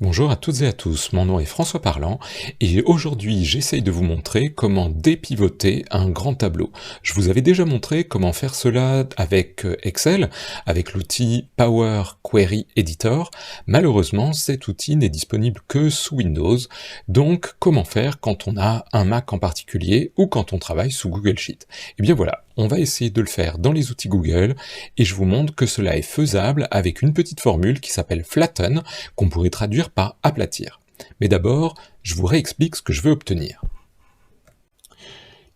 Bonjour à toutes et à tous, mon nom est François Parlant et aujourd'hui j'essaye de vous montrer comment dépivoter un grand tableau. Je vous avais déjà montré comment faire cela avec Excel, avec l'outil Power Query Editor. Malheureusement cet outil n'est disponible que sous Windows, donc comment faire quand on a un Mac en particulier ou quand on travaille sous Google Sheet? Et bien voilà, on va essayer de le faire dans les outils Google et je vous montre que cela est faisable avec une petite formule qui s'appelle flatten, qu'on pourrait traduire par aplatir. Mais d'abord, je vous réexplique ce que je veux obtenir.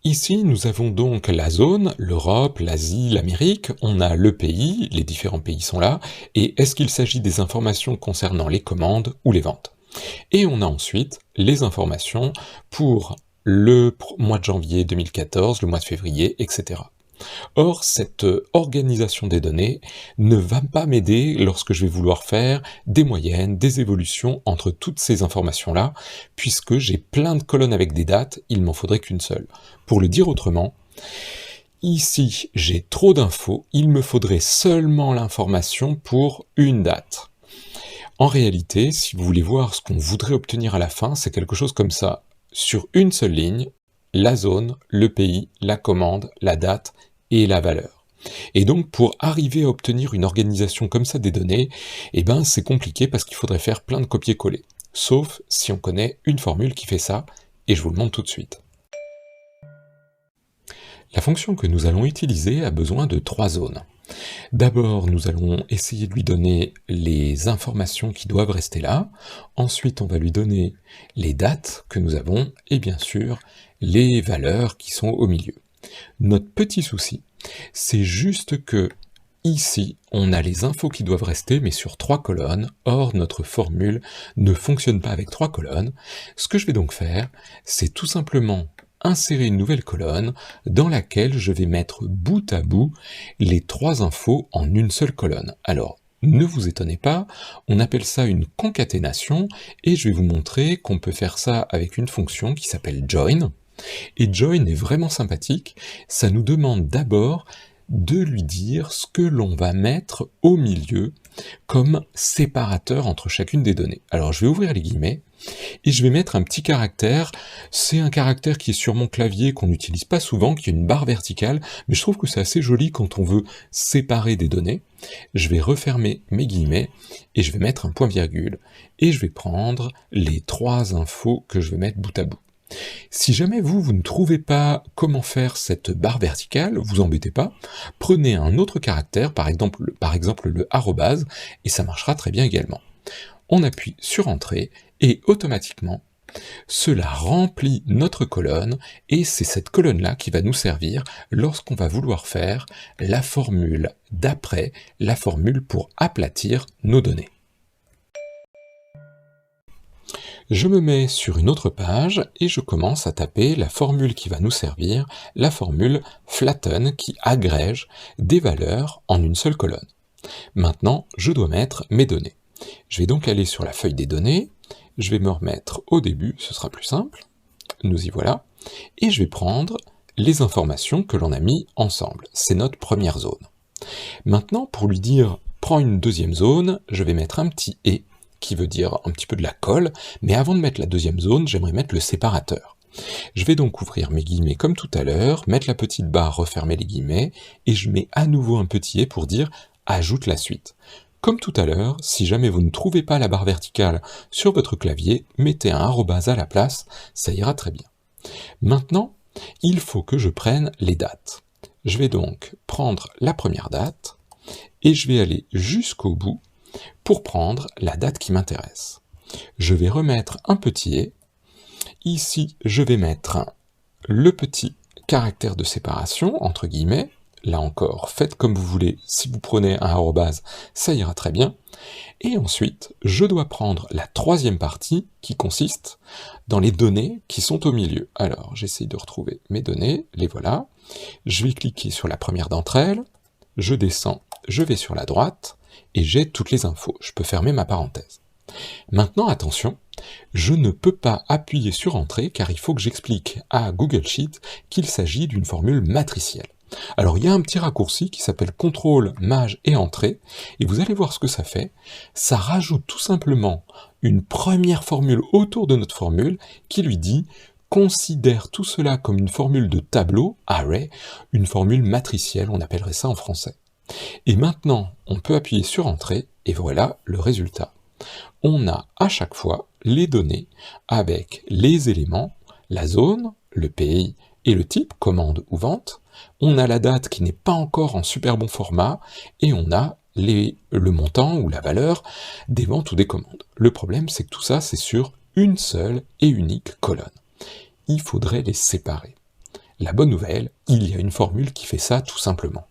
Ici, nous avons donc la zone, l'Europe, l'Asie, l'Amérique, on a le pays, les différents pays sont là, et est-ce qu'il s'agit des informations concernant les commandes ou les ventes? Et on a ensuite les informations pour le mois de janvier 2014, le mois de février, etc. Or, cette organisation des données ne va pas m'aider lorsque je vais vouloir faire des moyennes, des évolutions entre toutes ces informations-là, puisque j'ai plein de colonnes avec des dates, il m'en faudrait qu'une seule. Pour le dire autrement, ici j'ai trop d'infos, il me faudrait seulement l'information pour une date. En réalité, si vous voulez voir ce qu'on voudrait obtenir à la fin, c'est quelque chose comme ça. Sur une seule ligne, la zone, le pays, la commande, la date et la valeur. Et donc pour arriver à obtenir une organisation comme ça des données, eh ben c'est compliqué parce qu'il faudrait faire plein de copier-coller. Sauf si on connaît une formule qui fait ça, et je vous le montre tout de suite. La fonction que nous allons utiliser a besoin de 3 zones. D'abord, nous allons essayer de lui donner les informations qui doivent rester là. Ensuite, on va lui donner les dates que nous avons et bien sûr les valeurs qui sont au milieu. Notre petit souci, c'est juste que ici, on a les infos qui doivent rester mais sur 3 colonnes. Or, notre formule ne fonctionne pas avec 3 colonnes. Ce que je vais donc faire, c'est tout simplement insérer une nouvelle colonne dans laquelle je vais mettre bout à bout les 3 infos en une seule colonne. Alors, ne vous étonnez pas, on appelle ça une concaténation, et je vais vous montrer qu'on peut faire ça avec une fonction qui s'appelle join. Et join est vraiment sympathique, ça nous demande d'abord de lui dire ce que l'on va mettre au milieu comme séparateur entre chacune des données. Alors je vais ouvrir les guillemets, et je vais mettre un petit caractère, c'est un caractère qui est sur mon clavier, qu'on n'utilise pas souvent, qui est une barre verticale, mais je trouve que c'est assez joli quand on veut séparer des données. Je vais refermer mes guillemets, et je vais mettre un point virgule, et je vais prendre les 3 infos que je vais mettre bout à bout. Si jamais vous ne trouvez pas comment faire cette barre verticale, vous embêtez pas, prenez un autre caractère, par exemple le arrobase, et ça marchera très bien également. On appuie sur Entrée, et automatiquement, cela remplit notre colonne, et c'est cette colonne-là qui va nous servir lorsqu'on va vouloir faire la formule d'après, la formule pour aplatir nos données. Je me mets sur une autre page et je commence à taper la formule qui va nous servir, la formule flatten qui agrège des valeurs en une seule colonne. Maintenant, je dois mettre mes données. Je vais donc aller sur la feuille des données, je vais me remettre au début, ce sera plus simple, nous y voilà, et je vais prendre les informations que l'on a mis ensemble. C'est notre première zone. Maintenant, pour lui dire « prends une deuxième zone », je vais mettre un petit « et », qui veut dire un petit peu de la colle, mais avant de mettre la deuxième zone, j'aimerais mettre le séparateur. Je vais donc ouvrir mes guillemets comme tout à l'heure, mettre la petite barre, refermer les guillemets, et je mets à nouveau un petit « et » pour dire « ajoute la suite ». Comme tout à l'heure, si jamais vous ne trouvez pas la barre verticale sur votre clavier, mettez un arrobase à la place, ça ira très bien. Maintenant, il faut que je prenne les dates. Je vais donc prendre la première date, et je vais aller jusqu'au bout pour prendre la date qui m'intéresse. Je vais remettre un petit « et ». Ici, je vais mettre le petit caractère de séparation, entre guillemets. Là encore, faites comme vous voulez, si vous prenez un arrobase, ça ira très bien. Et ensuite, je dois prendre la troisième partie qui consiste dans les données qui sont au milieu. Alors, j'essaye de retrouver mes données, les voilà. Je vais cliquer sur la première d'entre elles, je descends, je vais sur la droite, et j'ai toutes les infos. Je peux fermer ma parenthèse. Maintenant, attention, je ne peux pas appuyer sur Entrée car il faut que j'explique à Google Sheet qu'il s'agit d'une formule matricielle. Alors il y a un petit raccourci qui s'appelle CTRL, Maj et Entrée, et vous allez voir ce que ça fait. Ça rajoute tout simplement une première formule autour de notre formule qui lui dit « Considère tout cela comme une formule de tableau, array, une formule matricielle, on appellerait ça en français. » Et maintenant, on peut appuyer sur Entrée, et voilà le résultat. On a à chaque fois les données avec les éléments, la zone, le pays et le type, commande ou vente. On a la date qui n'est pas encore en super bon format, et on a le montant ou la valeur des ventes ou des commandes. Le problème, c'est que tout ça, c'est sur une seule et unique colonne. Il faudrait les séparer. La bonne nouvelle, il y a une formule qui fait ça tout simplement.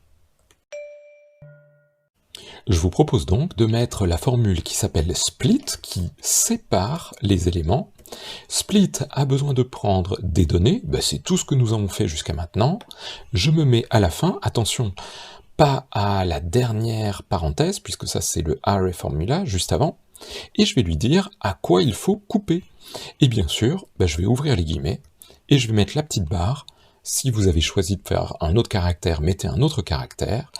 Je vous propose donc de mettre la formule qui s'appelle split, qui sépare les éléments. Split a besoin de prendre des données, c'est tout ce que nous avons fait jusqu'à maintenant. Je me mets à la fin, attention, pas à la dernière parenthèse, puisque ça c'est le array formula, juste avant, et je vais lui dire à quoi il faut couper. Et bien sûr, je vais ouvrir les guillemets, et je vais mettre la petite barre. Si vous avez choisi de faire un autre caractère, mettez un autre caractère,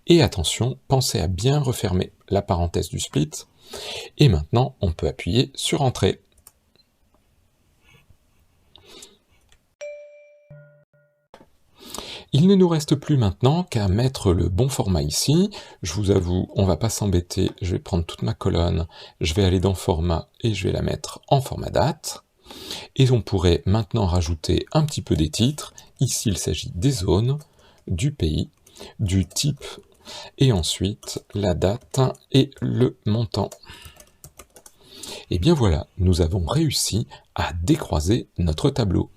et attention, pensez à bien refermer la parenthèse du split, et maintenant on peut appuyer sur Entrée. Il ne nous reste plus maintenant qu'à mettre le bon format ici. Je vous avoue, on va pas s'embêter, je vais prendre toute ma colonne, je vais aller dans Format et je vais la mettre en format date. Et on pourrait maintenant rajouter un petit peu des titres. Ici, il s'agit des zones, du pays, du type, et ensuite la date et le montant. Et bien voilà, nous avons réussi à décroiser notre tableau.